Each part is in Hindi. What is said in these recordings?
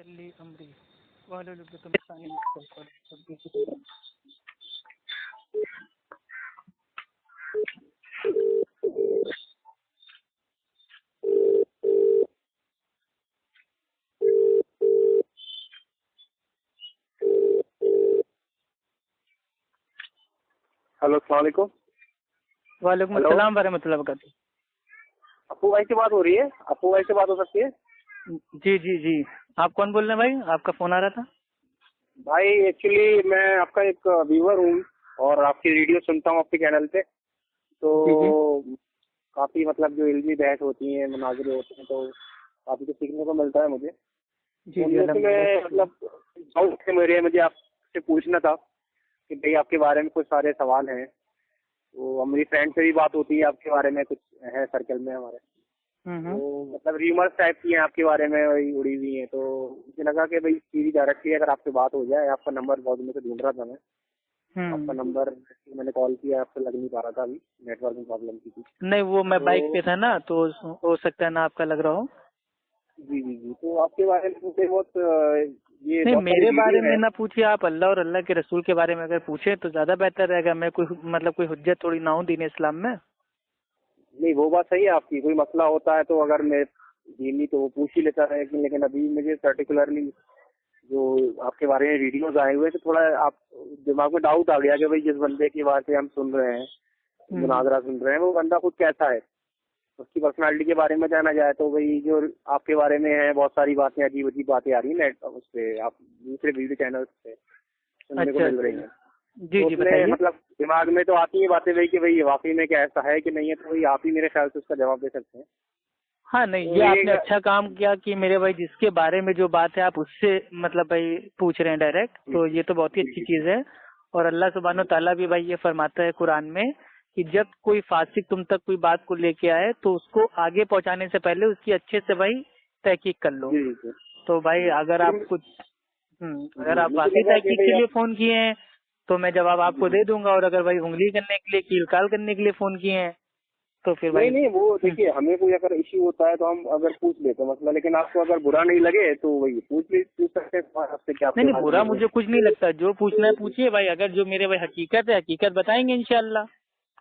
यस्सिर ली अमरी वाहलुल उक़दतम मिन लिसानी यफ़क़हू क़ौली। हेलो, अस्सलाम वालेकुम। वालेकुम अस्सलाम वरहमतुल्लाहि वबरकातुहू। अपू भाई से बात हो रही है? अपू भाई से बात हो सकती है? जी जी जी, आप कौन बोल रहे हैं भाई? आपका फोन आ रहा था। भाई एक्चुअली मैं आपका एक व्यूअर हूँ और आपकी वीडियो सुनता हूँ आपके चैनल पे। जी जी तो काफी मतलब जो इल्मी बहस होती है, मुनाज़रे होते हैं, तो काफी कुछ सीखने को मिलता है मुझे। जी जी, उनमें से मैं मतलब डाउट थे मेरे, मुझे आपसे पूछना था कि भाई आपके बारे में कुछ सारे सवाल हैं। तो मेरी फ्रेंड से भी बात होती है आपके बारे में, कुछ है सर्कल में हमारे, तो मतलब र्यूमर्स टाइप की हैं आपके बारे में वही उड़ी हुई हैं। तो मुझे लगा कि भाई सीधी डायरेक्टली अगर आपसे बात हो जाए। आपका नंबर बहुत दिन से ढूंढ रहा था मैं, आपका नंबर मैंने कॉल किया, आपसे लग नहीं पा रहा था, अभी नेटवर्क में प्रॉब्लम थी। नहीं, वो मैं तो बाइक पे था ना, तो हो सकता है ना आपका लग रहा हो। जी जी जी, तो आपके बारे में मुझे बहुत ये नहीं, बहुत सारी मेरे बारे वीडियो में है। ना पूछिए आप, अल्लाह और अल्लाह के रसूल के बारे में अगर पूछे तो ज्यादा बेहतर रहेगा। मैं कोई मतलब कोई हुज्जत थोड़ी ना हूँ दीन इस्लाम में। नहीं, वो बात सही है आपकी। कोई मसला होता है तो अगर मैं दीनी तो वो पूछ ही लेता है, लेकिन अभी मुझे पर्टिकुलरली जो आपके बारे में वीडियोस आए हुए तो थोड़ा आप दिमाग में डाउट आ गया कि भाई जिस बंदे की बात हम सुन रहे हैं, मुनाजरा सुन रहे हैं, वो बंदा खुद कैसा है, उसकी पर्सनालिटी के बारे में जाना जाए। तो भाई जो आपके बारे में है बहुत सारी बातें, अजीब अजीब बातें आ रही है नेट उस पे, आप दूसरे वीडियो चैनल पे सुनने को अच्छा मिल रही हैं। जी तो जी, उसमें बताइए। मतलब दिमाग में तो आती है बातें भाई कि भाई वाकई में क्या ऐसा है कि नहीं है। तो भाई आप ही मेरे ख्याल से उसका जवाब दे सकते हैं। हाँ नहीं, तो ये ये आपने अच्छा काम किया कि मेरे भाई जिसके बारे में जो बात है आप उससे मतलब भाई पूछ रहे हैं डायरेक्ट, तो ये तो बहुत ही अच्छी चीज है। और अल्लाह सुब्हानो ताला भी भाई ये फरमाता है कुरान में कि जब कोई फासिक तुम तक कोई बात को लेके आए तो उसको आगे पहुंचाने से पहले उसकी अच्छे से भाई तहकीक कर लो। जी जी तो भाई अगर आप जी, कुछ अगर आप मुझे वाकई लगा कि तहकीक के भाई लिए आप फोन किए हैं तो मैं जवाब आपको दे दूंगा, और अगर भाई उंगली करने के लिए, कील काल करने के लिए फोन किए हैं तो फिर भाई नहीं नहीं, वो देखिए हमें कोई अगर इश्यू होता है तो हम अगर पूछ लेते हैं मसला, लेकिन आपको अगर बुरा नहीं लगे तो वही पूछ सकते हैं तो आपसे क्या नहीं आपके नहीं, बारे बुरा में। मुझे कुछ नहीं लगता। जो पूछना है पूछिए भाई। अगर जो मेरे भाई हकीकत है, हकीकत बताएंगे इंशाल्लाह।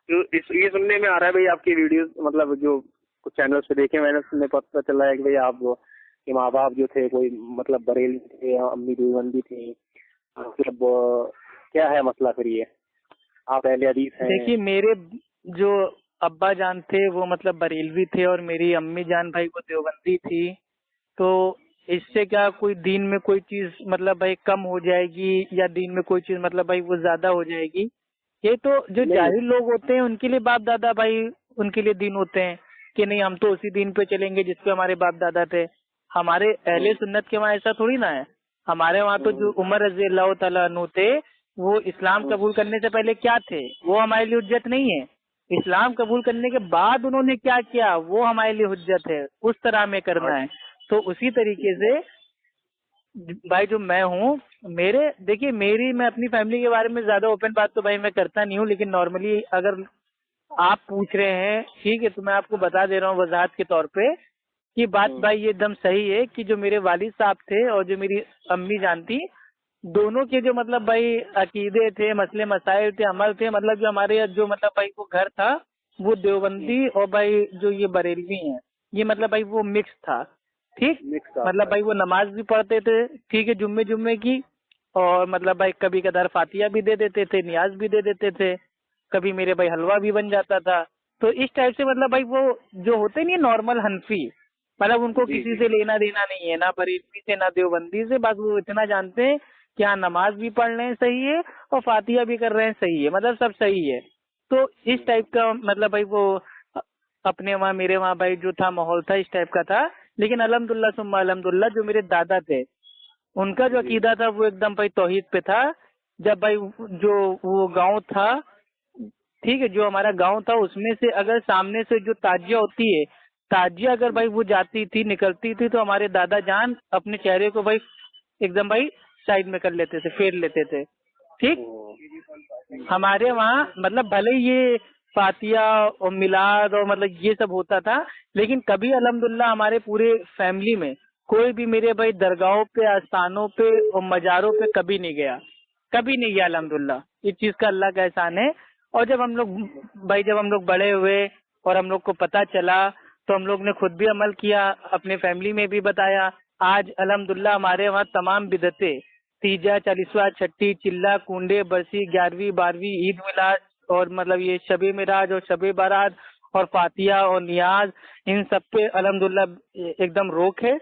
तो ये सुनने में आ रहा है भाई आपकी वीडियोस मतलब जो कुछ चैनल्स पे देखे मैंने, सुनने पता चला है कि भाई आप के माँ बाप जो थे कोई मतलब बरेली थे, अम्मी देवबंदी थी, मतलब क्या है मसला फिर ये? आप अहले हदीस हैं? देखिए, मेरे जो अब्बा जान थे वो मतलब बरेलवी थे और मेरी अम्मी जान भाई वो देवबंदी थी। तो इससे क्या कोई दीन में कोई चीज मतलब भाई कम हो जाएगी या दीन में कोई चीज मतलब भाई वो ज्यादा हो जाएगी? ये तो जो नहीं जाहिल लोग होते हैं उनके लिए बाप दादा भाई उनके लिए दीन होते हैं कि नहीं हम तो उसी दीन पे चलेंगे जिसपे हमारे बाप दादा थे। हमारे अहले सुन्नत के वहाँ ऐसा थोड़ी ना है। हमारे वहाँ तो जो उमर रजी अल्लाह तआला अन्हु थे वो इस्लाम कबूल करने से पहले क्या थे वो हमारे लिए हुज्जत नहीं है। इस्लाम कबूल करने के बाद उन्होंने क्या किया वो हमारे लिए हुज्जत है। उस तरह में करना है। तो उसी तरीके से भाई जो मैं हूँ, मेरे देखिए मेरी मैं अपनी फैमिली के बारे में ज्यादा ओपन बात तो भाई मैं करता नहीं हूँ, लेकिन नॉर्मली अगर आप पूछ रहे हैं ठीक है तो मैं आपको बता दे रहा हूँ वजाहत के तौर पे कि बात भाई ये एकदम सही है कि जो मेरे वालिद साहब थे और जो मेरी अम्मी जान थी, दोनों के जो मतलब भाई अकीदे थे, मसले मसाइल थे, अमल थे, मतलब जो हमारे यहाँ जो मतलब भाई वो घर था वो देवबंदी और भाई जो ये बरेलवी हैं ये मतलब भाई वो मिक्स था। ठीक, मिक्स मतलब आपका। भाई वो नमाज भी पढ़ते थे ठीक है जुम्मे जुम्मे की, और मतलब भाई कभी कदार फातिया भी दे देते थे, नियाज भी दे देते थे, कभी मेरे भाई हलवा भी बन जाता था। तो इस टाइप से मतलब भाई वो जो होते नहीं नॉर्मल हनफी, मतलब उनको जी किसी जी से लेना देना नहीं है, ना बरेलवी से ना देवबंदी से। बस वो इतना जानते हैं कि हाँ नमाज भी पढ़ रहे हैं सही है और फातिया भी कर रहे हैं सही है, मतलब सब सही है। तो इस टाइप का मतलब भाई वो अपने वहाँ मेरे वहाँ भाई जो था माहौल था इस टाइप का था। लेकिन अल्हम्दुलिल्लाह सुम्मा अल्हम्दुलिल्लाह जो मेरे दादा थे उनका जो जी अकीदा था वो एकदम भाई तौहीद पे था। जब भाई जो वो गांव था ठीक है, जो हमारा गांव था उसमें से अगर सामने से जो ताजिया होती है, ताजिया अगर भाई वो जाती थी निकलती थी तो हमारे दादा जान अपने चेहरे को भाई एकदम भाई साइड में कर लेते थे, फेर लेते थे। ठीक, हमारे वहाँ मतलब भले ही ये फातिया और मिलाद और मतलब ये सब होता था, लेकिन कभी अल्हम्दुलिल्लाह हमारे पूरे फैमिली में कोई भी मेरे भाई दरगाहों पे, आस्थानों पे और मज़ारों पे कभी नहीं गया, कभी नहीं गया अल्हम्दुलिल्लाह। इस चीज़ का अल्लाह का एहसान है। और जब हम लोग बड़े हुए और हम लोग को पता चला तो हम लोग ने खुद भी अमल किया, अपने फैमिली में भी बताया। आज अल्हम्दुलिल्लाह हमारे वहाँ तमाम बिदतें, तीजा, चालीसवा, छठी, चिल्ला, कुंडे, बरसी, 11वीं, 12वीं, ईद मिलाद और मतलब ये शबे मिराज और शबे बारात और फातिया और नियाज, इन सब पे अल्हम्दुलिल्लाह एकदम रोक है,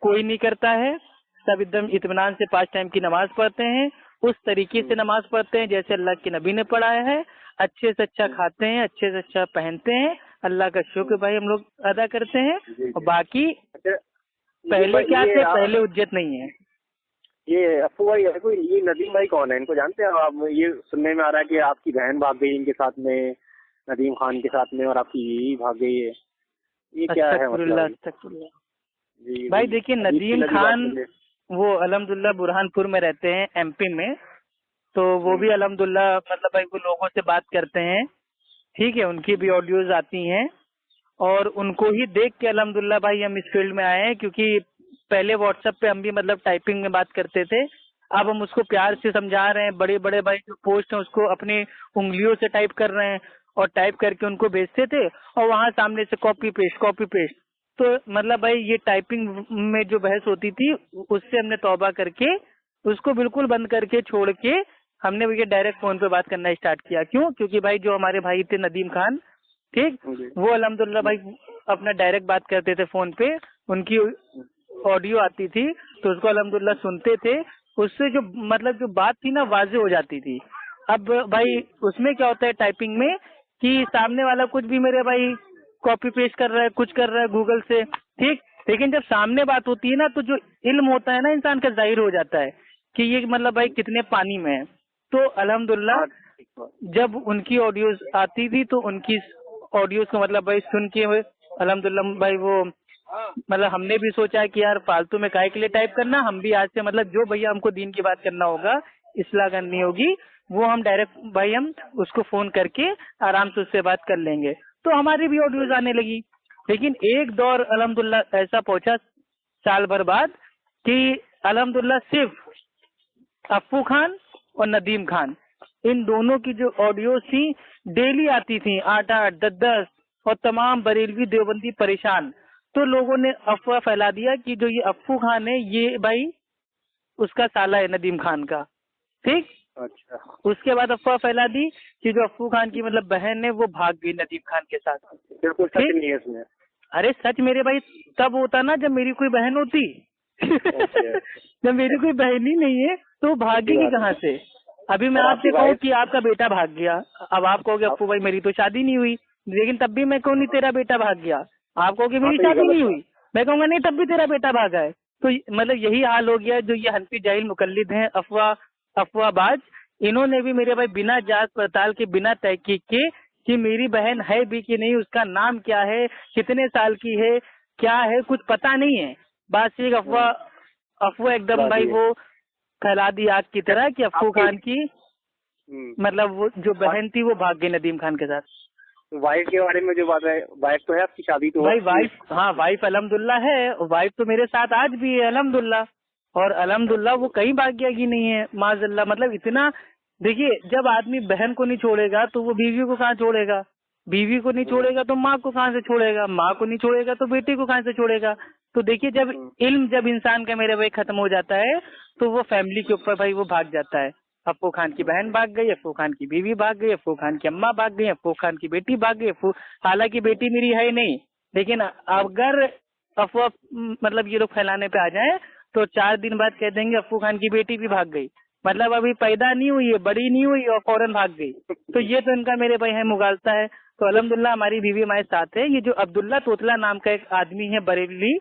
कोई नहीं करता है। सब एकदम इत्मीनान से 5 टाइम की नमाज पढ़ते हैं, उस तरीके से नमाज पढ़ते हैं जैसे अल्लाह के नबी ने पढ़ाया है। अच्छे से अच्छा खाते हैं, अच्छे से अच्छा पहनते हैं, अल्लाह का शुक्र भाई हम लोग अदा करते हैं। और बाकी अच्छा, पहले क्या ये थे, पहले उज्जत नहीं है। ये अफू भाई है कोई, ये नदीम भाई कौन है, इनको जानते हैं आप? ये सुनने में आ रहा है कि आपकी बहन भाग गई इनके साथ में, नदीम खान के साथ में, और आपकी बीवी भाग गई है, ये क्या है अस्तगफुरुल्लाह, मतलब? अस्तगफुरुल्लाह। जी भाई जी, देखिए, अजीब सी नदीम लगी बात खान मुझे। वो अल्हम्दुलिल्लाह बुरहानपुर में रहते हैं, एमपी में। तो वो भी अल्हम्दुलिल्लाह मतलब भाई वो लोगों से बात करते हैं, ठीक है, उनकी भी ऑडियोज आती हैं और उनको ही देख के अल्हम्दुलिल्लाह भाई हम इस फील्ड में आए हैं। क्योंकि पहले व्हाट्सएप पे हम भी मतलब टाइपिंग में बात करते थे, अब हम उसको प्यार से समझा रहे हैं। बड़े बड़े भाई जो पोस्ट हैं उसको अपनी उंगलियों से टाइप कर रहे हैं और टाइप करके उनको भेजते थे और वहां सामने से कॉपी पेस्ट। तो मतलब भाई ये टाइपिंग में जो बहस होती थी उससे हमने तौबा करके उसको बिल्कुल बंद करके छोड़ के हमने ये डायरेक्ट फोन पे बात करना स्टार्ट किया। क्यों? क्योंकि भाई जो हमारे भाई थे नदीम खान, ठीक, वो अल्हम्दुलिल्लाह भाई अपना डायरेक्ट बात करते थे फोन पे, उनकी ऑडियो आती थी तो उसको अल्हम्दुलिल्लाह सुनते थे, उससे जो मतलब जो बात थी ना वाज़ेह हो जाती थी। अब भाई उसमें क्या होता है टाइपिंग में कि सामने वाला कुछ भी मेरे भाई कॉपी पेस्ट कर रहा है, कुछ कर रहा है गूगल से, ठीक, लेकिन जब सामने बात होती है ना तो जो इल्म होता है ना इंसान का जाहिर हो जाता है कि ये मतलब भाई कितने पानी में है। तो अल्हम्दुलिल्लाह जब उनकी ऑडियोज आती थी तो उनकी ऑडियोज को मतलब भाई सुन के अल्हम्दुलिल्लाह भाई वो मतलब हमने भी सोचा कि यार फालतू में काहे के लिए टाइप करना, हम भी आज से मतलब जो भैया हमको दीन की बात करना होगा, इस्लाह करनी होगी, वो हम डायरेक्ट भाई हम उसको फोन करके आराम से उससे बात कर लेंगे। तो हमारी भी ऑडियोज आने लगी। लेकिन एक दौर अल्हम्दुलिल्लाह ऐसा पहुंचा साल भर बाद कि अल्हम्दुलिल्लाह सिर्फ अप्पू खान और नदीम खान, इन दोनों की जो ऑडियो थी डेली आती थी 8-8, 10-10, और तमाम बरेलवी देवबंदी परेशान। तो लोगों ने अफवाह फैला दिया कि जो ये अप्पू खान है ये भाई उसका साला है नदीम खान का, ठीक। अच्छा, उसके बाद अफवाह फैला दी कि जो अप्पू खान की मतलब बहन है वो भाग गई नदीम खान के साथ। बिल्कुल सच ठीक, नहीं है इसमें। अरे सच मेरे भाई तब होता ना जब मेरी कोई बहन होती जब मेरी कोई बहन ही नहीं है तो भागेगी कहाँ से? अभी मैं और आपसे आपकी कहूँ वाइफ? कि आपका बेटा भाग गया, अब आप कहोगे अप्पू भाई मेरी तो शादी नहीं हुई, लेकिन तब भी मैं कहूँ नहीं तेरा बेटा भाग गया। आप कहोगे मेरी तो ये शादी गलत नहीं बात। हुई, मैं कहूँगा नहीं तब भी तेरा बेटा भागा है। तो मतलब यही हाल हो गया। जो ये हनफी जाहिल मुकल्लिद हैं, अफवाहबाज, इन्होंने भी मेरे भाई बिना जांच पड़ताल के, बिना तहकीक के कि मेरी बहन है भी कि नहीं, उसका नाम क्या है, कितने साल की है, क्या है, कुछ पता नहीं है। बस एक अफवाह एकदम भाई वो फैला दी आग की तरह कि अप्पू खान की मतलब वो जो बहन थी वो भाग गई नदीम खान के साथ। वाइफ के बारे में जो बात है, वाइफ तो है आपकी, शादी तो भाई है? वाइफ, हाँ वाइफ अल्हम्दुलिल्लाह है, वाइफ तो मेरे साथ आज भी है अल्हम्दुलिल्लाह। और अल्हम्दुलिल्लाह वो कहीं भाग्य की नहीं है माज़अल्लाह। मतलब इतना, देखिए जब आदमी बहन को नहीं छोड़ेगा तो वो बीवी को कहाँ छोड़ेगा, बीवी को नहीं छोड़ेगा तो माँ को कहाँ से छोड़ेगा, माँ को नहीं छोड़ेगा तो बेटी को कहाँ से छोड़ेगा। तो देखिए जब इल्म जब इंसान का मेरे भाई खत्म हो जाता है तो वो फैमिली के ऊपर भाई वो भाग जाता है। अप्पू खान की बहन भाग गई, अप्पू खान की बीवी भाग गई, अप्पू खान की अम्मा भाग गई, अप्पू खान की बेटी भाग गई। हालांकि बेटी मेरी है ही नहीं, लेकिन अगर अफवाह मतलब ये लोग फैलाने पे आ जाए तो 4 दिन बाद कह देंगे अप्पू खान की बेटी भी भाग गई। मतलब अभी पैदा नहीं हुई है, बड़ी नहीं हुई और फौरन भाग गई। तो ये तो इनका मेरे भाई है मुगालता है। तो अल्हम्दुलिल्लाह हमारी बीवी हमारे साथ है। ये जो अब्दुल्ला तोतला नाम का एक आदमी है बरेली,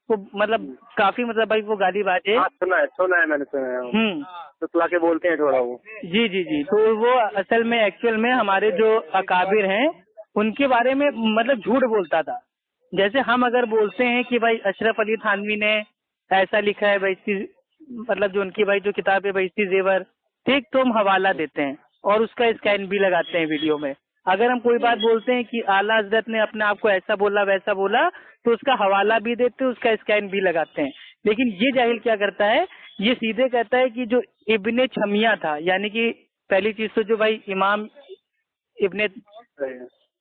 वो मतलब काफी मतलब भाई वो गालीबाज है। हाँ, सुना है मैंने, सुना है। तो तुला के बोलते हैं थोड़ा वो। जी। तो वो असल में एक्चुअल में हमारे जो अकाबिर हैं उनके बारे में मतलब झूठ बोलता था। जैसे हम अगर बोलते हैं कि भाई अशरफ अली थानवी ने ऐसा लिखा है बहिश्ती, मतलब जो उनकी भाई जो किताब है बहिश्ती जेवर, ठीक, तो हम हवाला देते हैं और उसका स्कैन भी लगाते हैं वीडियो में। अगर हम कोई बात बोलते हैं कि आला हजरत ने अपने आप को ऐसा बोला वैसा बोला, तो उसका हवाला भी देते हैं, उसका स्कैन भी लगाते हैं। लेकिन ये जाहिल क्या करता है, ये सीधे कहता है कि जो इब्ने छमिया था, यानी कि पहली चीज तो जो भाई इमाम इब्ने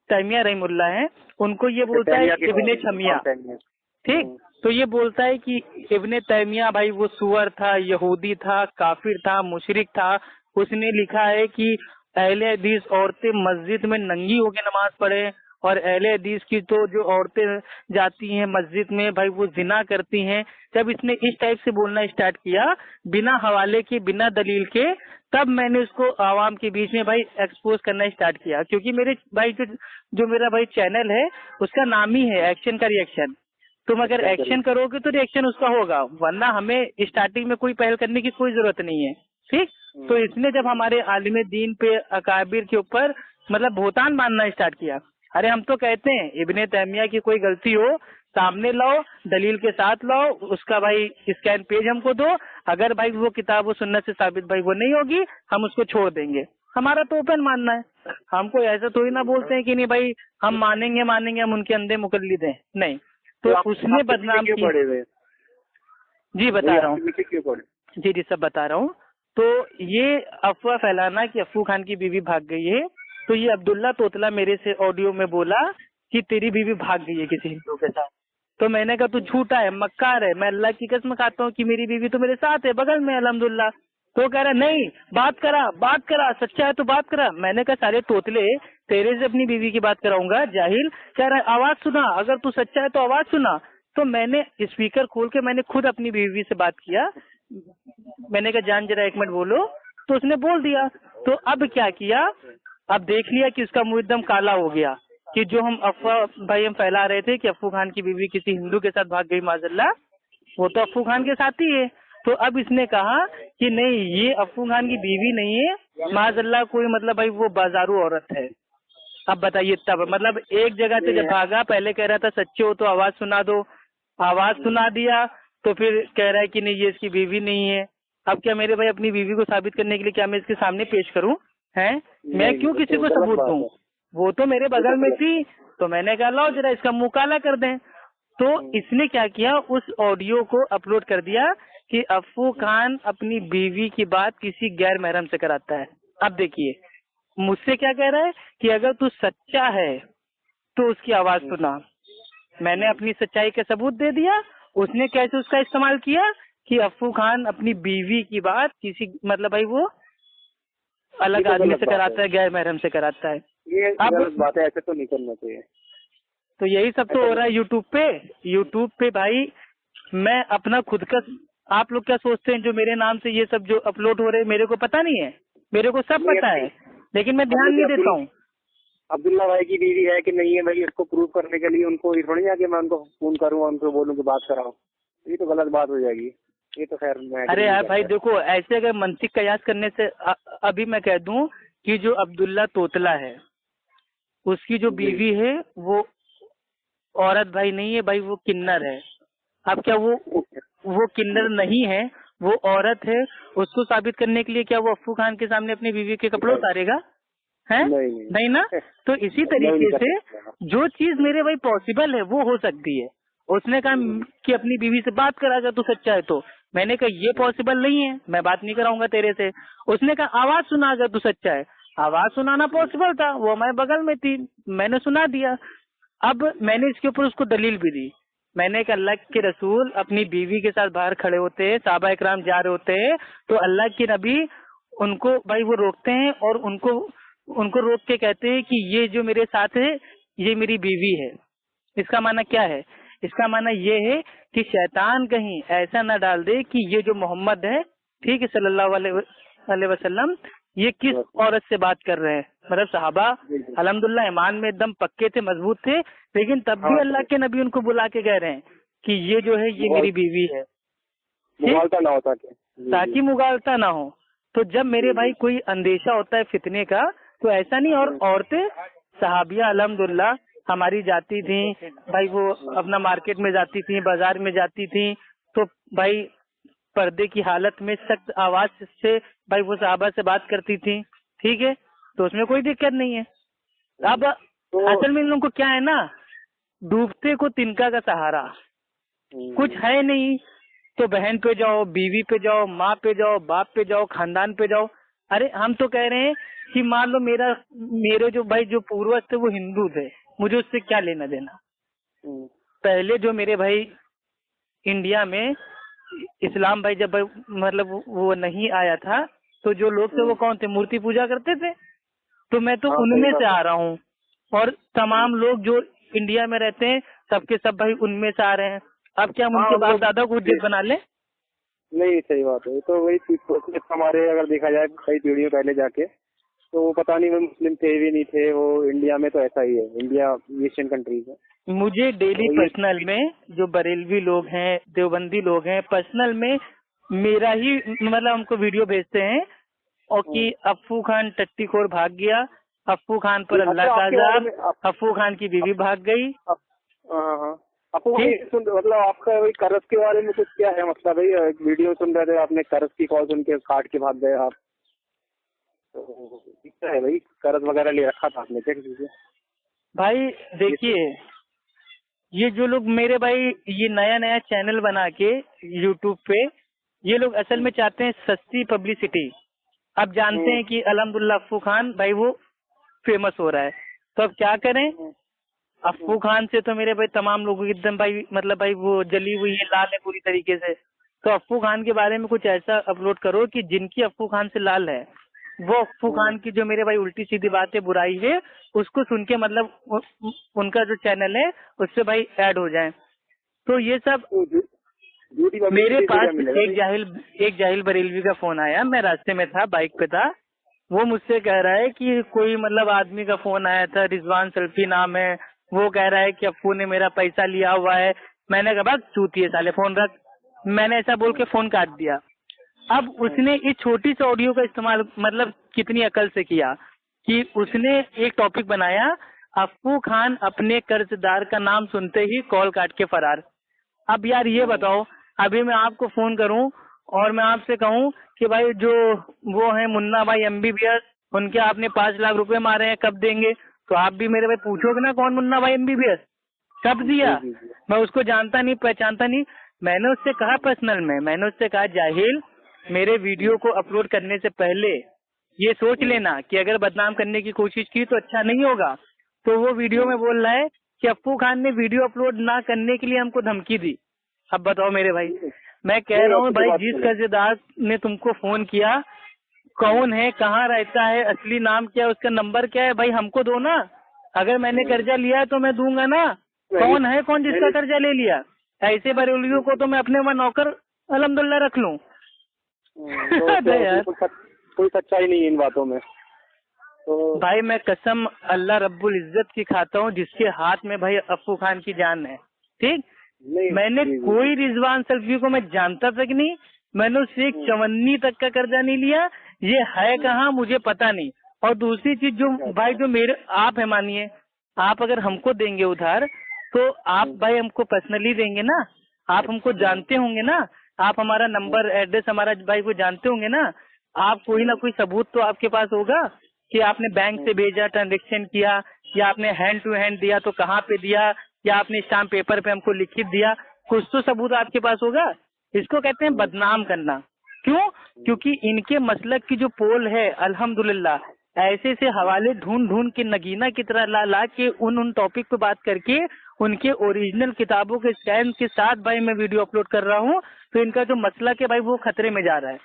तैमिया रहमुल्लाह है, उनको ये बोलता है इब्ने छमिया, ठीक। तो ये बोलता है कि इब्ने तैमिया भाई वो सुअर था, यहूदी था, काफिर था, मुशरिक था। उसने लिखा है कि अहले हदीस औरतें मस्जिद में नंगी होकर नमाज पढ़े, और अहले हदीस की तो जो औरतें जाती हैं मस्जिद में भाई वो जिना करती हैं। जब इसने इस टाइप से बोलना स्टार्ट किया बिना हवाले के, बिना दलील के, तब मैंने उसको आवाम के बीच में भाई एक्सपोज करना स्टार्ट किया। क्योंकि मेरे भाई जो मेरा भाई चैनल है उसका नाम ही है एक्शन का रिएक्शन। तुम अगर एक्शन करोगे तो रिएक्शन उसका होगा, वरना हमें स्टार्टिंग में कोई पहल करने की कोई जरूरत नहीं है, ठीक। तो इसने जब हमारे आलिम दीन पे अकाबिर के ऊपर मतलब भोतान मानना स्टार्ट किया, अरे हम तो कहते हैं इब्ने तैमिया की कोई गलती हो सामने लाओ, दलील के साथ लाओ, उसका भाई स्कैन पेज हमको दो। अगर भाई वो किताब व सुन्नत से साबित भाई वो नहीं होगी, हम उसको छोड़ देंगे। हमारा तो ओपन मानना है, हमको ऐसा थोड़ी ना बोलते हैं कि नहीं भाई हम मानेंगे हम उनके अंधे मुकल्लिद हैं, नहीं। तो उसने बदनाम की। जी बता रहा हूँ, जी सब बता रहा हूँ। तो ये अफवाह फैलाना कि अफू खान की बीवी भाग गई है, तो ये अब्दुल्ला तोतला मेरे से ऑडियो में बोला कि तेरी बीवी भाग गई है किसी हिंदू के साथ। तो मैंने कहा तू झूठा है, मक्कार है, मैं अल्लाह की कसम खाता हूँ कि मेरी बीवी तो मेरे साथ है बगल में अल्हम्दुलिल्लाह। तो कह रहा नहीं बात करा सच्चा है तो बात करा। मैंने कहा सारे तोतले तेरे से अपनी बीवी की बात कराऊंगा जाहिल। कह रहा आवाज सुना, अगर तू सच्चा है तो आवाज सुना। तो मैंने स्पीकर खोल के मैंने खुद अपनी बीवी से बात किया। मैंने कहा जान जरा 1 मिनट बोलो, तो उसने बोल दिया। तो अब क्या किया, अब देख लिया कि उसका मुंह एकदम काला हो गया कि जो हम अफवाह भाई हम फैला रहे थे कि अफू खान की बीवी किसी हिंदू के साथ भाग गई माजल्ला, वो तो अफू खान के साथ ही है। तो अब इसने कहा कि नहीं ये अफू खान की बीवी नहीं है, माजल्ला कोई मतलब भाई वो बाजारू औरत है। अब बताइए, तब मतलब एक जगह से जब भागा, पहले कह रहा था सच्चे हो तो आवाज सुना दो, आवाज सुना दिया, तो फिर कह रहा है कि नहीं ये इसकी बीवी नहीं है। अब क्या मेरे भाई अपनी बीवी को साबित करने के लिए क्या मैं इसके सामने पेश करूं? हैं मैं क्यों किसी को सबूत दूं? वो तो मेरे बगल में थी, तो मैंने कहा लाओ जरा इसका मुंह काला कर दें। तो इसने क्या किया, उस ऑडियो को अपलोड कर दिया कि अफू खान अपनी बीवी की बात किसी गैर महरम से कराता है। अब देखिए मुझसे क्या कह रहा है कि अगर तू सच्चा है तो उसकी आवाज सुना। मैंने अपनी सच्चाई का सबूत दे दिया। उसने कैसे उसका इस्तेमाल किया कि अफू खान अपनी बीवी की बात किसी मतलब भाई वो अलग आदमी से कराता है, गैर महरम से कराता है। ये गलत बात है, ऐसे तो नहीं करना चाहिए। तो यही सब तो हो रहा है यूट्यूब पे भाई। मैं अपना खुद का, आप लोग क्या सोचते हैं जो मेरे नाम से ये सब जो अपलोड हो रहे हैं मेरे को पता नहीं है? मेरे को सब पता है, लेकिन मैं ध्यान नहीं देता हूँ। अब्दुल्ला भाई की बीवी है कि नहीं है भाई, इसको प्रूव करने के लिए उनको ये थोड़ी आके मैं उनको फोन करूँ, उनको बोलूँ कि बात कराओ, ये तो गलत बात हो जाएगी। ये तो खैर मैं अरे यार भाई देखो, ऐसे अगर मनसिक कयास करने से अभी मैं कह दूं कि जो अब्दुल्ला तोतला है उसकी जो बीवी है वो औरत भाई नहीं है भाई, वो किन्नर है। अब क्या वो किन्नर नहीं है, वो औरत है। उसको साबित करने के लिए क्या वो अफू खान के सामने अपनी बीवी के कपड़े उतारेगा? है नहीं ना। तो इसी तरीके से जो चीज मेरे भाई पॉसिबल है वो हो सकती है। उसने कहा कि अपनी बीवी से बात करा अगर तू सच्चा है तो। मैंने कहा ये पॉसिबल नहीं है, मैं बात नहीं कराऊंगा तेरे से। उसने कहा आवाज सुना अगर तू सच्चा है। आवाज सुनाना पॉसिबल था, वो मैं बगल में थी, मैंने सुना दिया। अब मैंने इसके ऊपर उसको दलील भी दी। मैंने कहा अल्लाह के रसूल अपनी बीवी के साथ बाहर खड़े होते हैं, साहबा इकराम जा रहे होते हैं, तो अल्लाह के नबी उनको भाई वो रोकते हैं और उनको रोक के कहते हैं कि ये जो मेरे साथ है ये मेरी बीवी है। इसका माना क्या है? इसका माना ये है कि शैतान कहीं ऐसा न डाल दे कि ये जो मोहम्मद है, ठीक है सल्लल्लाहु अलैहि वसल्लम, ये किस औरत से बात कर रहे हैं। मतलब सहाबा अल्हम्दुलिल्लाह ईमान में एकदम पक्के थे, मजबूत थे, लेकिन तब भी अल्लाह के नबी उनको बुला के कह रहे हैं कि ये जो है ये मेरी बीवी है, मुगालता ना होता ताकि मुगालता ना हो। तो जब मेरे भाई कोई अंदेशा होता है फितने का, तो ऐसा नहीं। और औरतें सहाबिया अल्हम्दुलिल्लाह हमारी जाती थी भाई, वो अपना मार्केट में जाती थी, बाजार में जाती थी, तो भाई पर्दे की हालत में सख्त आवाज से भाई वो सहाबा से बात करती थी, ठीक है, तो उसमें कोई दिक्कत नहीं है। अब असल में इन लोगों को क्या है ना डूबते को तिनका का सहारा, कुछ है नहीं तो बहन पे जाओ, बीवी पे जाओ, माँ पे जाओ, बाप पे जाओ, खानदान पे जाओ। अरे हम तो कह रहे हैं कि मान लो मेरे जो भाई जो पूर्वज थे वो हिंदू थे, मुझे उससे क्या लेना देना। पहले जो मेरे भाई इंडिया में इस्लाम भाई जब मतलब वो नहीं आया था, तो जो लोग थे वो कौन थे, मूर्ति पूजा करते थे। तो मैं तो उनमें से आ रहा हूँ, और तमाम लोग जो इंडिया में रहते हैं सबके सब भाई उनमें से आ रहे हैं। अब क्या हम उनके बाप दादा को उज्जत बना लें? नहीं, सही बात है। तो वही चीज हमारे अगर देखा जाए कई पीढ़ियों पहले जाके, तो वो पता नहीं वो मुस्लिम थे भी नहीं थे, वो इंडिया में तो ऐसा ही है, इंडिया एशियन कंट्रीज है। मुझे डेली पर्सनल में जो बरेलवी लोग हैं, देवबंदी लोग हैं, पर्सनल में मेरा ही मतलब हमको वीडियो भेजते हैं और कि अफ्फू खान टट्टीखोर भाग गया, अफ्फू खान पर अल्लाह का अज़ाब, अफ्फू खान की बीवी भाग गई। आपको मतलब आपका वही कर्ज के बारे में कुछ क्या है, मतलब भाई एक वीडियो सुन रहे थे आपने, कर्ज की कॉल सुन के काट के भाग गए आप, तो क्या है भाई, कर्ज वगैरह ले रखा था आपने क्या किसी से? भाई देखिए, ये जो लोग मेरे भाई ये नया नया चैनल बना के यूट्यूब पे, ये लोग असल में चाहते हैं सस्ती पब्लिसिटी। अब जानते हैं कि अल्हम्दुलिल्लाह अफ्फू खान भाई वो फेमस हो रहा है, तो अब क्या करें। अफ्फू खान से तो मेरे भाई तमाम लोगों की एकदम भाई मतलब भाई वो जली हुई है, लाल है पूरी तरीके से। तो अफ्फू खान के बारे में कुछ ऐसा अपलोड करो कि जिनकी अफ्फू खान से लाल है, वो अफ्फू खान की जो मेरे भाई उल्टी सीधी बात है, बुराई है, उसको सुन के मतलब उनका जो चैनल है उससे भाई ऐड हो जाए। तो ये सब मेरे पास एक जाहिल बरेलवी का फोन आया, मैं रास्ते में था, बाइक पे था, वो मुझसे कह रहा है कि कोई मतलब आदमी का फोन आया था, रिजवान सल्फी नाम है, वो कह रहा है कि अप्पू ने मेरा पैसा लिया हुआ है। मैंने कहा बस चूतिए साले, फोन रख। मैंने ऐसा बोल के फोन काट दिया। अब उसने इस छोटी सी ऑडियो का इस्तेमाल मतलब कितनी अकल से किया कि उसने एक टॉपिक बनाया, अप्पू खान अपने कर्जदार का नाम सुनते ही कॉल काट के फरार। अब यार ये बताओ, अभी मैं आपको फोन करूं और मैं आपसे कहूं कि भाई जो वो है मुन्ना भाई MBBS, उनके आपने 5 लाख रुपए मारे हैं, कब देंगे? तो आप भी मेरे भाई पूछोगे ना कौन मुन्ना भाई MBBS, कब दिया? मैं उसको जानता नहीं, पहचानता नहीं। मैंने उससे कहा पर्सनल में, मैंने उससे कहा जाहिल, मेरे वीडियो को अपलोड करने से पहले ये सोच लेना कि अगर बदनाम करने की कोशिश की तो अच्छा नहीं होगा। तो वो वीडियो में बोल रहा है कि अप्पू खान ने वीडियो अपलोड ना करने के लिए हमको धमकी दी। अब बताओ मेरे भाई, मैं कह रहा हूँ भाई जिस कर्जदार ने तुमको फोन किया, कौन है, कहाँ रहता है, असली नाम क्या है, उसका नंबर क्या है, भाई हमको दो ना। अगर मैंने कर्जा लिया है तो मैं दूंगा ना। कौन है कौन जिसका कर्जा ले लिया? ऐसे बरेलियों को तो मैं अपने वहाँ नौकर अल्हम्दुलिल्लाह रख लूं। तो यार कोई सच्चाई नहीं है इन बातों में। तो भाई मैं कसम अल्लाह रब्बुल इज्जत की खाता हूँ जिसके हाथ में भाई अप्पू खान की जान है, ठीक। मैंने कोई रिजवान सल्फी को मैं जानता तक नहीं, मैंने उससे एक चवन्नी तक का कर्जा नहीं लिया। ये है कहाँ मुझे पता नहीं। और दूसरी चीज जो भाई जो मेरे आप है, मानिए आप अगर हमको देंगे उधार तो आप भाई हमको पर्सनली देंगे ना, आप हमको जानते होंगे ना, आप हमारा नंबर एड्रेस हमारा भाई को जानते होंगे ना, आप कोई ना कोई सबूत तो आपके पास होगा कि आपने बैंक से भेजा, ट्रांजेक्शन किया, या आपने हैंड टू हैंड दिया तो कहाँ पे दिया, या आपने स्टाम्प पेपर पे हमको लिखित दिया, कुछ तो सबूत आपके पास होगा। इसको कहते हैं बदनाम करना। क्यों? क्योंकि इनके मसलक की जो पोल है अल्हम्दुलिल्लाह ऐसे से हवाले ढूंढ ढूंढ के नगीना की तरह ला ला के उन टॉपिक पे बात करके उनके ओरिजिनल किताबों के स्कैन के साथ भाई मैं वीडियो अपलोड कर रहा हूँ। तो इनका जो मसलक है भाई वो खतरे में जा रहा है,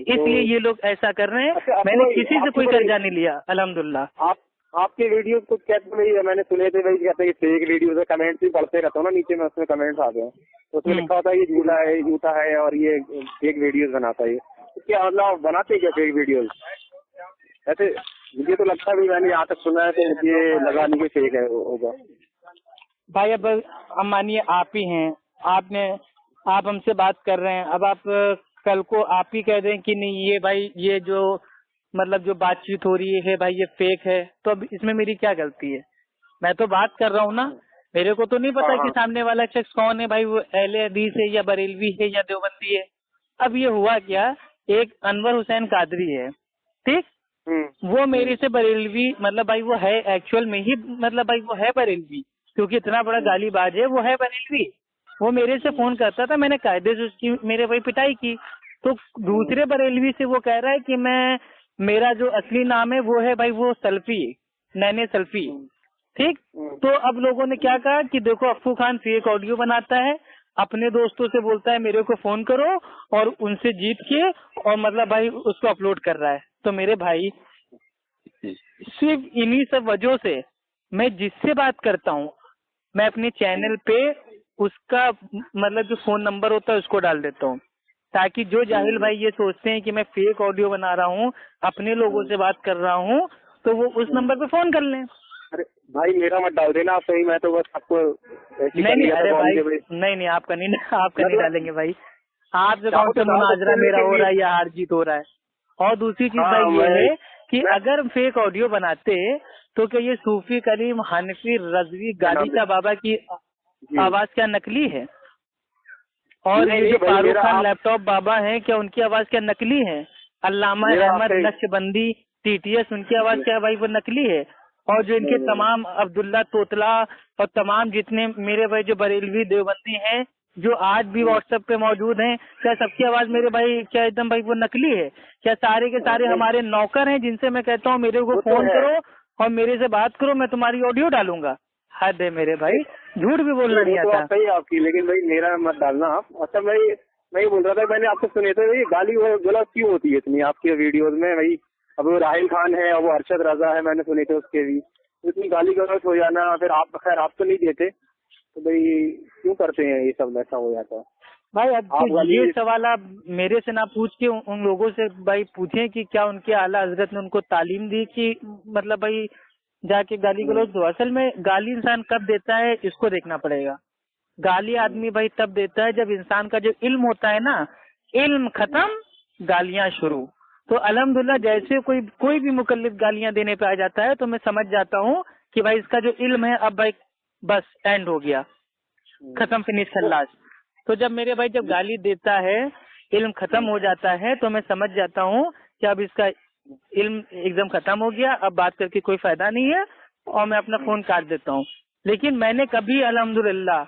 इसलिए ये लोग ऐसा कर रहे हैं। मैंने किसी से कोई कर्जा नहीं लिया अल्हम्दुलिल्लाह। आपके वीडियो कुछ कहते भाई, मैंने सुने थे भाई, कहते हैं फेक वीडियो से कमेंट्स भी पढ़ते रहता हूँ ना नीचे में, उसमें कमेंट्स आते हैं तो उसमें लिखा होता है ये झूठा है और ये फेक वीडियोस बनाता है। क्या मतलब बनाते क्या फेक वीडियोस? ऐसे मुझे तो लगता है भाई, मैंने यहाँ तक सुना है तो मुझे लगा नहीं कि फेक है होगा। भाई अब मानिए आप ही हैं, आप हमसे बात कर रहे हैं, अब आप कल को आप ही कह दें कि नहीं ये भाई ये जो मतलब जो बातचीत हो रही है भाई ये फेक है, तो अब इसमें मेरी क्या गलती है? मैं तो बात कर रहा हूँ ना, मेरे को तो नहीं पता कि सामने वाला शख्स कौन है भाई, वो अहले हदीस है या बरेलवी है या देवबंदी है। अब ये हुआ क्या, एक अनवर हुसैन कादरी है, ठीक, वो मेरे से बरेलवी मतलब भाई वो है एक्चुअल में ही मतलब भाई वो है बरेलवी, क्योंकि इतना बड़ा गालीबाज है, वो है बरेलवी। वो मेरे से फोन करता था, मैंने कायदे से उसकी मेरे भाई पिटाई की। तो दूसरे बरेलवी से वो कह रहा है कि मेरा जो असली नाम है वो है भाई वो सल्फी, नैने सल्फी। ठीक। तो अब लोगों ने क्या कहा कि देखो अफ्फू खान फेक ऑडियो बनाता है, अपने दोस्तों से बोलता है मेरे को फोन करो और उनसे जीत के और मतलब भाई उसको अपलोड कर रहा है। तो मेरे भाई सिर्फ इन्हीं सब वजहों से मैं जिससे बात करता हूँ मैं अपने चैनल पे उसका मतलब जो फोन नंबर होता है उसको डाल देता हूँ, ताकि जो जाहिल भाई ये सोचते हैं कि मैं फेक ऑडियो बना रहा हूँ, अपने लोगों से बात कर रहा हूँ, तो वो उस नंबर पे फोन कर लें। अरे भाई मेरा मत डाल देना आप, सही मैं तो बस आपको नहीं, अरे भाई नहीं, आपका नहीं डालेंगे भाई। आपसे कौन सा मुनाजरा मेरा हो रहा है या हार जीत हो रहा है। और दूसरी चीज भाई ये है कि अगर फेक ऑडियो बनाते तो क्या ये सूफी करीम हनफी रजवी गालिचा बाबा की आवाज क्या नकली है? और ये जो फारूक खान लैपटॉप बाबा हैं क्या उनकी आवाज क्या नकली है? अल्लामा अहमद नक्शबंदी TTS उनकी आवाज क्या भाई वो नकली है? और जो इनके तमाम अब्दुल्ला तोतला और तमाम जितने मेरे भाई जो बरेलवी देवबंदी हैं जो आज भी व्हाट्सएप पे मौजूद हैं, क्या सबकी आवाज मेरे भाई क्या एकदम भाई वो नकली है? क्या सारे के सारे हमारे नौकर हैं जिनसे मैं कहता हूँ मेरे को फोन करो और मेरे से बात करो, मैं तुम्हारी ऑडियो डालूंगा? हद है मेरे भाई, झूठ भी बोलना नहीं आता। तो सही आपकी, लेकिन भाई मेरा मत डालना आप। अच्छा मैं ये बोल रहा था, मैंने आपसे सुने थे भाई गाली गलत क्यों होती है इतनी आपकी वीडियोज में भाई? अब वो राहिल खान है और वो अरशद रजा है, मैंने सुने थे उसके भी इतनी गाली गलौज हो जाना। फिर आप खैर आप तो नहीं देते, तो भाई क्यों करते हैं ये सब, ऐसा हो जाता है भाई? अब ये सवाल आप मेरे से ना पूछ के उन लोगों से भाई पूछें कि क्या उनके आला हजरत ने उनको तालीम दी कि मतलब भाई जाके गाली गलौज दो। असल में गाली इंसान कब देता है इसको देखना पड़ेगा। गाली आदमी भाई तब देता है जब इंसान का जो इल्म होता है ना, इल्म खत्म गालियां शुरू। तो अल्हम्दुलिल्लाह जैसे कोई भी मुकल्लिफ गालियां देने पे आ जाता है तो मैं समझ जाता हूँ कि भाई इसका जो इल्म है अब भाई बस एंड हो गया, खत्म, फिनिश खल्लास। तो जब मेरे भाई जब गाली देता है इल्म खत्म हो जाता है तो मैं समझ जाता हूँ कि अब इसका इल्म एकदम खत्म हो गया, अब बात करके कोई फायदा नहीं है और मैं अपना फोन काट देता हूँ। लेकिन मैंने कभी अल्हम्दुलिल्लाह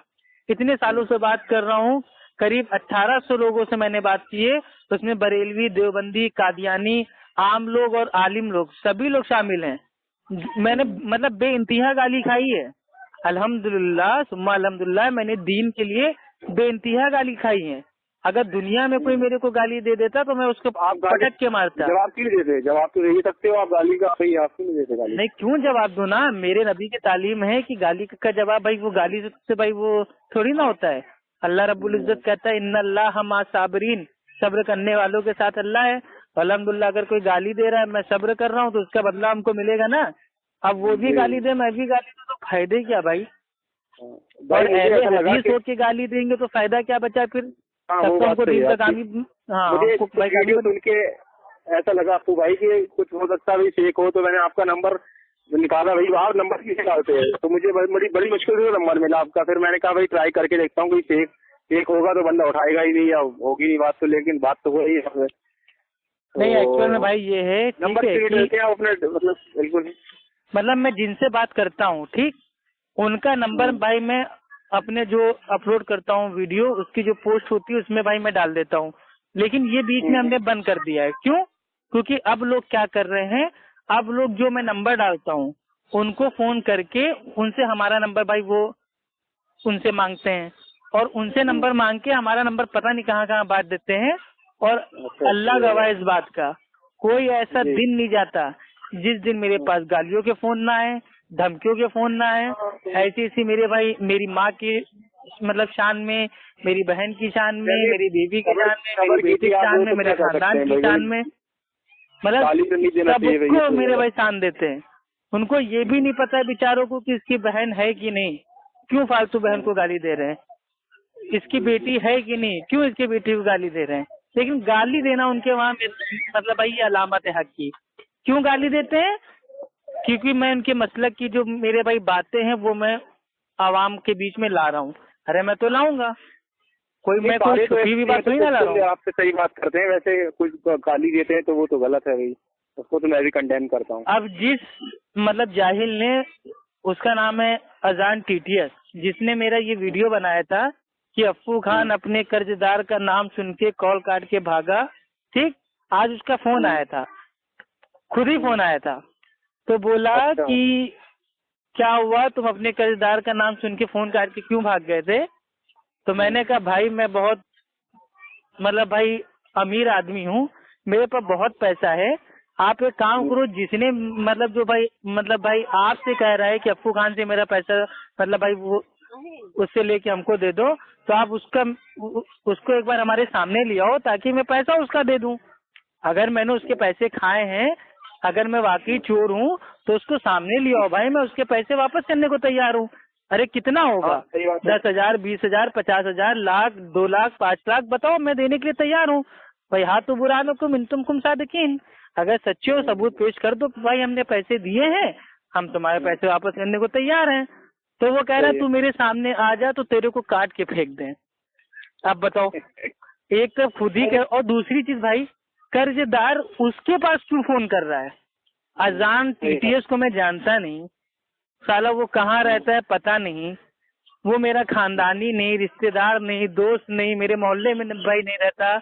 इतने सालों से बात कर रहा हूँ, करीब 1800 लोगों से मैंने बात की है, उसमें बरेलवी देवबंदी कादियानी आम लोग और आलिम लोग सभी लोग शामिल हैं। मैंने मतलब बेइंतहा गाली खाई है, अल्हम्दुलिल्लाह सुम्मा अल्हम्दुलिल्लाह, मैंने दीन के लिए बेइंतहा गाली खाई है। अगर दुनिया में कोई मेरे को गाली दे देता तो मैं उसको पटक के मारता। जवाब क्यों देते? जवाब तो दे सकते हो आप गाली का, भाई आप क्यों नहीं देते गाली? नहीं, क्यों जवाब दो ना, मेरे नबी की तालीम है कि गाली का जवाब भाई वो गाली से भाई वो थोड़ी ना होता है। अल्लाह रब्बुल इज्जत कहता है इन्ना अल्लाह मा साबरीन, सब्र करने वालों के साथ अल्लाह है। अल्हम्दुलिल्लाह अगर कोई गाली दे रहा है मैं सब्र कर रहा हूँ तो उसका बदला हमको मिलेगा ना। अब वो भी गाली दे मैं भी गाली दूं तो फायदे क्या भाई? और ऐसे हदीस होके गाली देंगे तो फायदा क्या बचा फिर? सबको दीन का काम ही। हाँ, मुझे वीडियो सुन के ऐसा लगा आपको भाई कि कुछ हो सकता है फेक हो, तो मैंने आपका नंबर निकाला। भाई आप नंबर किसे निकालते हैं? तो मुझे बड़ी मुश्किल से नंबर मिला आपका। फिर मैंने कहा भाई ट्राई करके देखता हूँ, कोई फेक होगा तो बंदा उठाएगा ही नहीं या होगी नहीं बात तो, लेकिन बात तो हो ही है। नहीं एक्चुअल में भाई ये है नंबर देते हैं अपने मतलब बिल्कुल, मतलब मैं जिनसे बात करता हूँ ठीक, उनका नंबर भाई मैं अपने जो अपलोड करता हूँ वीडियो उसकी जो पोस्ट होती है उसमें भाई मैं डाल देता हूँ। लेकिन ये बीच में हमने बंद कर दिया है। क्यों? क्योंकि अब लोग क्या कर रहे हैं, अब लोग जो मैं नंबर डालता हूँ उनको फोन करके उनसे हमारा नंबर भाई वो उनसे मांगते हैं और उनसे नंबर मांग के हमारा नंबर पता नहीं कहाँ कहाँ बांट देते हैं। और अल्लाह गवाह इस बात का, कोई ऐसा दिन नहीं जाता जिस दिन मेरे पास गालियों के फोन ना आए, धमकियों के फोन ना आए। ऐसी मेरे भाई मेरी माँ की मतलब शान में, मेरी बहन की शान में, मेरी बीवी की शान में, मेरी बेटी की शान में, मेरे खानदान की शान में, मतलब सबको मेरे भाई शान देते हैं। उनको ये भी नहीं पता है बेचारों को कि इसकी बहन है कि नहीं, क्यों फालतू बहन को गाली दे रहे हैं, इसकी बेटी है कि नहीं, क्यों इसकी बेटी को गाली दे रहे हैं। लेकिन गाली देना उनके वहाँ मतलब भाई अलामत है हक की। क्यों गाली देते हैं? क्योंकि मैं उनके मसलक की जो मेरे भाई बातें हैं वो मैं आवाम के बीच में ला रहा हूँ। अरे मैं तो लाऊंगा, कोई मैं कोई छुपी हुई बात नहीं ना ला रहा हूँ। आपसे सही बात करते हैं, वैसे कुछ गाली देते हैं तो वो तो गलत है भाई, उसको तो मैं भी कंडेम करता हूँ। अब जिस मतलब जाहिल ने उसका नाम है अजान टीटीएस, जिसने मेरा ये वीडियो बनाया था कि अफ्फू खान अपने कर्जदार का नाम सुन के कॉल काट के भागा। ठीक, आज उसका फोन आया था, खुद ही फोन आया था, तो बोला अच्छा। कि क्या हुआ, तुम अपने कर्जदार का नाम सुन के फोन काट के क्यों भाग गए थे? तो मैंने कहा भाई मैं बहुत मतलब भाई अमीर आदमी हूँ, मेरे पास बहुत पैसा है, आप एक काम करो, जिसने मतलब जो भाई मतलब भाई आपसे कह रहा है कि अफ्फू खान से मेरा पैसा मतलब भाई वो उससे लेके हमको दे दो, तो आप उसको एक बार हमारे सामने ले आओ ताकि मैं पैसा उसका दे दूं। अगर मैंने उसके पैसे खाए हैं, अगर मैं वाकई चोर हूँ तो उसको सामने ले आओ भाई, मैं उसके पैसे वापस करने को तैयार हूँ। अरे कितना होगा, हाँ, सही बात है। 10,000, 20,000, 50,000, लाख, 2 लाख, 5 लाख, बताओ, मैं देने के लिए तैयार हूँ भाई। हाथ तो बुरा नो कुम इन तुम सादिकीन, अगर सच्चे हो सबूत पेश कर दो भाई हमने पैसे दिए हैं, हम तुम्हारे पैसे वापस करने को तैयार हैं। तो वो कह रहा है तू मेरे सामने आ जा तो तेरे को काट के फेंक दें। अब बताओ, एक तो खुद ही और दूसरी चीज भाई, कर्जदार उसके पास क्यों फोन कर रहा है? अजान टीटीएस को मैं जानता नहीं, साला वो कहाँ रहता है पता नहीं, वो मेरा खानदानी नहीं, रिश्तेदार नहीं, दोस्त नहीं, मेरे मोहल्ले में भाई नहीं रहता।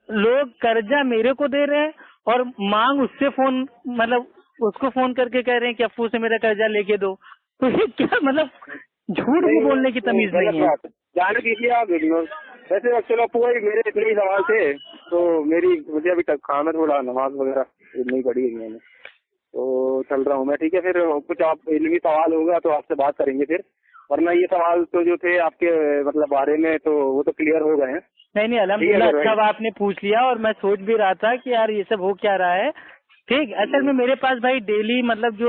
लोग कर्जा मेरे को दे रहे हैं और मांग उससे फोन मतलब उसको फोन करके कह रहे हैं कि अफ्फू से मेरा कर्जा लेके दो। तो ये क्या मतलब, झूठ भी बोलने की तमीज नहीं है। जाने दीजिए आप वीडियो। वैसे चलो अप्पू भाई, मेरे इतने ही सवाल थे, तो मुझे अभी तक काम है, थोड़ा नमाज वगैरह नहीं पढ़ी है मैंने, तो चल रहा हूँ मैं। ठीक है, फिर कुछ आप इल्मी सवाल होगा तो आपसे बात करेंगे फिर, वरना ये सवाल तो जो थे आपके मतलब बारे में तो वो तो क्लियर हो गए हैं। नहीं अल्हम्दुलिल्लाह, अच्छा आपने पूछ लिया, और मैं सोच भी रहा था कि यार ये सब हो क्या रहा है। ठीक, असल में मेरे पास भाई डेली मतलब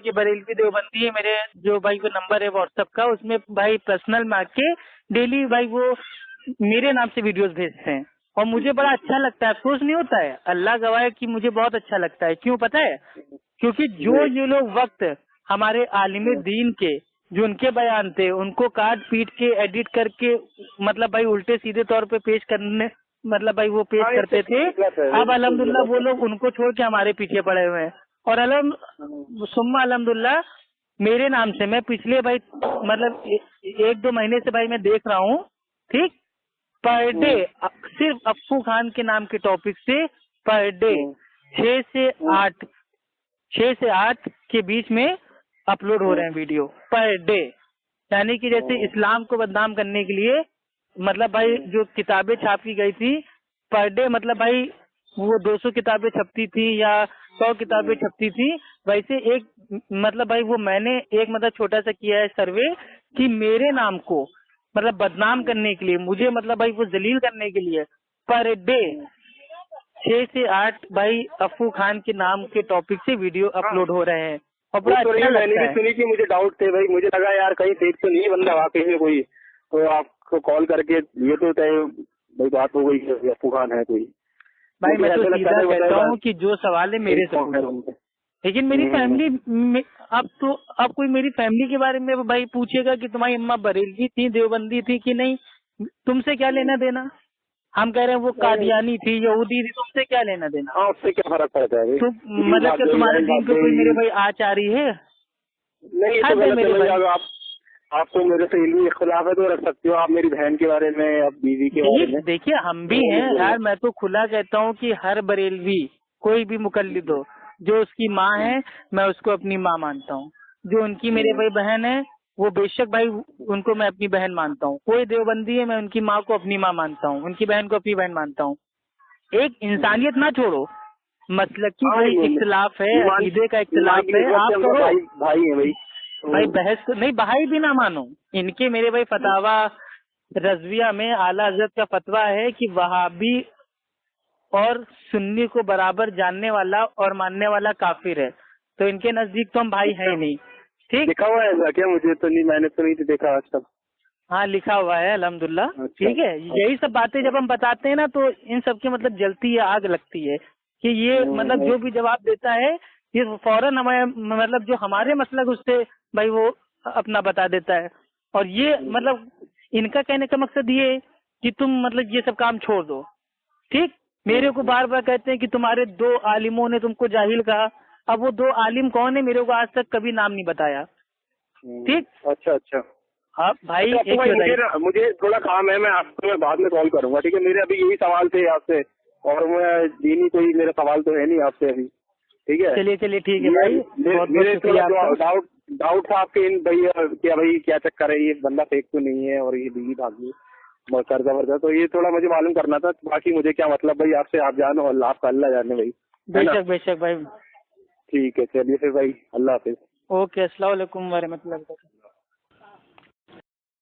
ये बरेलवी देवबंदी है, मेरे जो भाई को नंबर है व्हाट्सएप का, उसमें भाई पर्सनल मांग के डेली भाई वो मेरे नाम से वीडियोस भेजते हैं, और मुझे बड़ा अच्छा लगता है, अफसोस नहीं होता है, अल्लाह गवाह है कि मुझे बहुत अच्छा लगता है। क्यों पता है? क्योंकि जो ये लोग वक्त हमारे आलिम दीन के जो उनके बयान थे उनको काट पीट के एडिट करके मतलब भाई उल्टे सीधे तौर पे पेश करने मतलब भाई वो पेश करते थे, अब अल्हम्दुलिल्लाह वो लोग उनको छोड़ के हमारे पीछे पड़े हुए हैं। और सुम्मा अल्हम्दुलिल्लाह मेरे नाम से मैं पिछले भाई मतलब 1-2 महीने से भाई मैं देख रहा हूँ, ठीक, पर डे सिर्फ अफ्फू खान के नाम के टॉपिक से पर डे 6 से 8 के बीच में अपलोड हो रहे हैं वीडियो पर डे। यानी कि जैसे इस्लाम को बदनाम करने के लिए मतलब भाई जो किताबें छापी गई थी पर डे, मतलब भाई वो 200 किताबें छपती थी या 100 किताबें छपती थी, वैसे एक मतलब भाई वो मैंने एक मतलब छोटा सा किया है सर्वे कि मेरे नाम को मतलब बदनाम करने के लिए, मुझे मतलब भाई वो जलील करने के लिए पर डे 6 से 8 भाई अफ्फू खान के नाम के टॉपिक से वीडियो अपलोड हो रहे हैं, और बड़ा अच्छा लगता है। मैंने भी सुनी कि मुझे डाउट थे भाई, मुझे लगा यार कहीं फेक तो नहीं बंदा वाकई में कोई, तो आपको कॉल करके ये तो तय भाई बात हो गई कि अफ्फू खान है कोई। भाई मैं तो सीधा कहता हूँ कि जो सवाल है मेरे से पूछो, लेकिन मेरी फैमिली में अब कोई मेरी फैमिली के बारे में भाई पूछेगा कि तुम्हारी अम्मा बरेलवी थी, देवबंदी थी कि नहीं, तुमसे क्या लेना देना? हम कह रहे हैं वो कादियानी थी, यहूदी थी, तुमसे क्या लेना देना? हाँ, उससे क्या फर्क पड़ता है? तो मतलब क्या तुम्हारे दीन को कोई मेरे भाई आचारी है? नहीं, तो गलत है भाई। आप तो मेरे से इल्मी इख्तिलाफ है तो रख सकते हो, आप मेरी बहन के बारे में, अब बीवी के बारे में। देखिए हम भी हैं यार, मैं तो खुला कहता हूँ कि हर बरेलवी कोई भी मुकल्लिद हो, जो उसकी माँ है मैं उसको अपनी माँ मानता हूँ, जो उनकी मेरे भाई बहन है वो बेशक भाई उनको मैं अपनी बहन मानता हूँ, कोई देवबंदी है मैं उनकी माँ को अपनी माँ मानता हूँ, उनकी बहन को अपनी बहन मानता हूँ। एक इंसानियत ना छोड़ो, मसलक की भाई इख्तिलाफ है, अकीदे का इख्तिलाफ है, आप करो भाई है भाई बहस नहीं, भाई भी ना मानो। इनके मेरे भाई फतावा रजविया में आला हजरत का फतवा है कि वहाबी और सुन्नी को बराबर जानने वाला और मानने वाला काफिर है, तो इनके नजदीक तो हम भाई है ही नहीं। ठीक, लिखा हुआ है क्या? मुझे तो नहीं, मैंने तो नहीं देखा आज तक। हाँ लिखा हुआ है अल्हम्दुलिल्लाह। ठीक है, यही सब बातें जब हम बताते हैं ना तो इन सब की मतलब जलती है, आग लगती है कि ये मतलब जो भी जवाब देता है ये फौरन हमें मतलब जो हमारे मसलक उससे भाई वो अपना बता देता है। और ये मतलब इनका कहने का मकसद ये है कि तुम मतलब ये सब काम छोड़ दो। ठीक, मेरे को बार बार कहते हैं कि तुम्हारे 2 आलिमों ने तुमको जाहिल कहा। अब वो 2 आलिम कौन है मेरे को आज तक कभी नाम नहीं बताया। ठीक। अच्छा अच्छा। हाँ भाई, अच्छा, एक भाई बताइए। मुझे थोड़ा काम है, मैं आपको बाद में कॉल करूंगा, ठीक है? मेरे अभी यही सवाल थे आपसे, और मैं दीनी कोई मेरा सवाल तो है नहीं आपसे अभी, ठीक है? चलिए चलिए, ठीक है भाई, बहुत बहुत मेरे शुक्रिया थोड़ा आपका। डाउट था आपके इन भैया, क्या भाई क्या चक्कर है, ये बंदा फेक तो नहीं है और ये बीवी भागी कर्जा वर्जा, तो ये थोड़ा मुझे मालूम करना था। बाकी मुझे क्या मतलब भाई, आपसे आप जानो, अल्लाह आपका अल्लाह जाने भाई, है ना? बेशक बेशक भाई। ठीक है, चलिए फिर भाई, अल्लाह हाफिज। ओके, अस्सलाम वालेकुम वरहमतुल्लाहि वबरकातुहू।